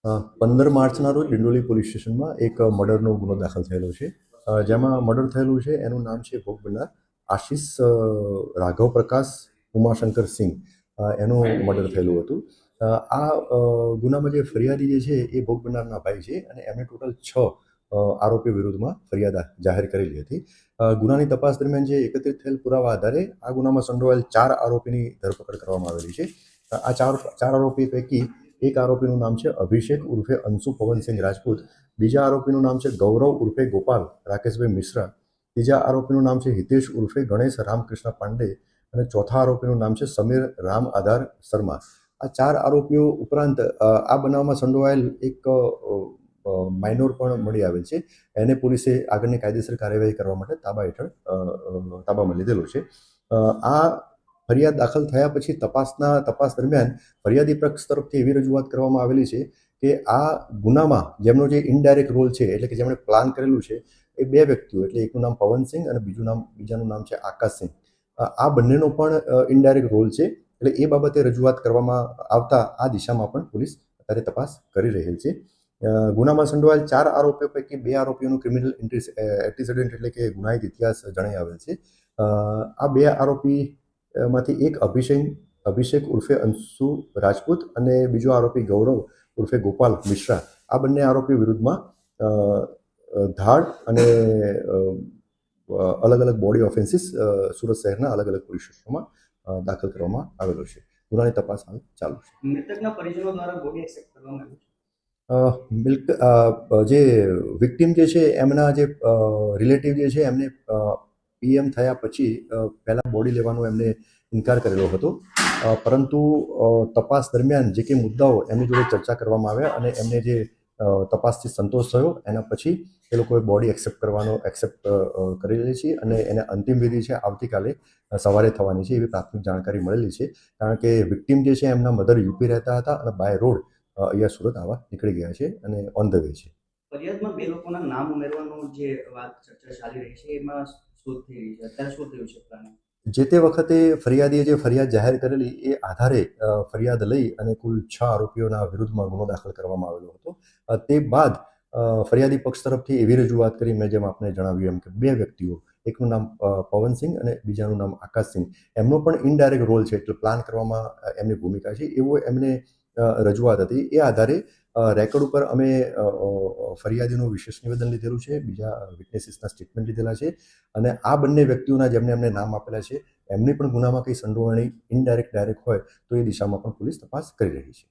15 માર્ચના રોજ ડિંડોલી પોલીસ સ્ટેશનમાં એક મર્ડરનો ગુનો દાખલ થયેલો છે, જેમાં મર્ડર થયેલું છે એનું નામ છે ભોગ બનનાર આશિષ રાઘવ પ્રકાશ ઉમાશંકર સિંહ, એનું મર્ડર થયેલું હતું. આ ગુનામાં જે ફરિયાદી જે છે એ ભોગ બનનારના ભાઈ છે અને એમને ટોટલ 6 આરોપીઓ વિરુદ્ધમાં ફરિયાદ જાહેર કરેલી હતી. ગુનાની તપાસ દરમિયાન જે એકત્રિત થયેલ પુરાવા આધારે આ ગુનામાં સંડોવાયેલ 4 આરોપીની ધરપકડ કરવામાં આવેલી છે. આ ચાર આરોપી પૈકી એક આરોપીનું નામ છે અભિષેક ઉર્ફે અંશુ પવનસિંહ રાજપૂત, બીજા આરોપીનું નામ છે ગૌરવ ઉર્ફે ગોપાલ રાકેશભાઈ મિશ્રા, ત્રીજા આરોપીનું નામ છે હિતેશ ઉર્ફે ગણેશ રામકૃષ્ણ પાંડે અને ચોથા આરોપીનું નામ છે સમીર રામ આધાર શર્મા. આ 4 આરોપીઓ ઉપરાંત આ બનાવમાં સંડોવાયેલ એક માઇનોર પણ મળી આવેલ છે. એને પોલીસે આગળની કાયદેસર કાર્યવાહી કરવા માટે તાબામાં લીધેલો છે. આ ફરિયાદ દાખલ થયા પછી તપાસ દરમિયાન ફરિયાદી પક્ષ તરફથી એવી રજૂઆત કરવામાં આવેલી છે કે આ ગુનામાં જેમનો જે ઇનડાયરેક્ટ રોલ છે, એટલે કે જેમણે પ્લાન કરેલું છે, એ 2 વ્યક્તિઓ, એટલે એકનું નામ પવનસિંહ અને બીજાનું નામ છે આકાશસિંહ. આ બંનેનો પણ ઇનડાયરેક્ટ રોલ છે. એટલે એ બાબતે રજૂઆત કરવામાં આવતા આ દિશામાં પણ પોલીસ અત્યારે તપાસ કરી રહેલ છે. ગુનામાં સંડોવાયેલ 4 આરોપીઓ પૈકી 2 આરોપીઓનું ક્રિમિનલ એન્ટિસિડન્ટ એટલે કે ગુનાહિત ઇતિહાસ જણાઈ આવેલ છે. આ 2 આરોપી માંથી એક અભિષેક ઉર્ફે અંશુ રાજપૂત અને બીજો આરોપી ગૌરવ ઉર્ફે ગોપાલ મિશ્રા, આ બંને આરોપીઓ વિરુદ્ધમાં ધાડ અને અલગ અલગ બોડી ઓફેન્સીસ સુરત શહેરના અલગ અલગ પોલીસ સ્ટેશનોમાં દાખલ કરવામાં આવેલો છે. ગુનાની તપાસ હાલ ચાલુ છે. મૃતકના પરિજનો દ્વારા બોડી એક્સેપ્ટ કરવામાં આવ્યું છે. જે વિક્ટિમ જે છે એમના જે રિલેટિવ જે છે એમને પીએમ થયા પછી પહેલાં બોડી લેવાનો એમને ઇનકાર કરેલો હતો, પરંતુ તપાસ દરમિયાન જે કંઈ મુદ્દાઓ એમની જોડે ચર્ચા કરવામાં આવ્યા અને એમને જે તપાસથી સંતોષ થયો એના પછી એ લોકોએ બોડી એક્સેપ્ટ કરેલી છે અને એને અંતિમ વિધિ છે આવતીકાલે સવારે થવાની છે એવી પ્રાથમિક જાણકારી મળેલી છે. કારણ કે વિક્ટિમ જે છે એમના મધર યુપી રહેતા હતા અને બાય રોડ અહીંયા સુરત આવવા નીકળી ગયા છે અને ઓન ધ વે છે. ફરિયાદમાં 2 લોકોના નામ ઉમેરવાનો જે વાત ચર્ચા ચાલી રહી છે, એમાં શું થઈ રહી છે, અત્યારે શું થયું છે પ્લાનિંગ? જે તે વખતે ફરિયાદીએ જે ફરિયાદ જાહેર કરેલી એ આધારે ફરિયાદ લઈ અને કુલ 6 આરોપીઓના વિરુદ્ધમાં ગુનો દાખલ કરવામાં આવેલો હતો. તે બાદ ફરિયાદી પક્ષ તરફથી એવી રજૂઆત કરી, મેં જેમ આપને જણાવ્યું એમ, કે 2 વ્યક્તિઓ, એકનું નામ પવનસિંહ અને બીજાનું નામ આકાશસિંહ, એમનો પણ ઇનડાયરેક્ટ રોલ છે, એટલે પ્લાન કરવામાં એમની ભૂમિકા છે એવો એમને રજૂઆત હતી. એ આધારે રેકોર્ડ ઉપર અમે ફરિયાદીનું વિશેષ નિવેદન લીધેલું છે, બીજા વિટનેસીસના સ્ટેટમેન્ટ લીધેલા છે અને આ બંને વ્યક્તિઓના જેમને એમને નામ આપેલા છે એમની પણ ગુનામાં કંઈ સંડોવણી ઇનડાયરેક્ટ ડાયરેક્ટ હોય તો એ દિશામાં પણ પોલીસ તપાસ કરી રહી છે.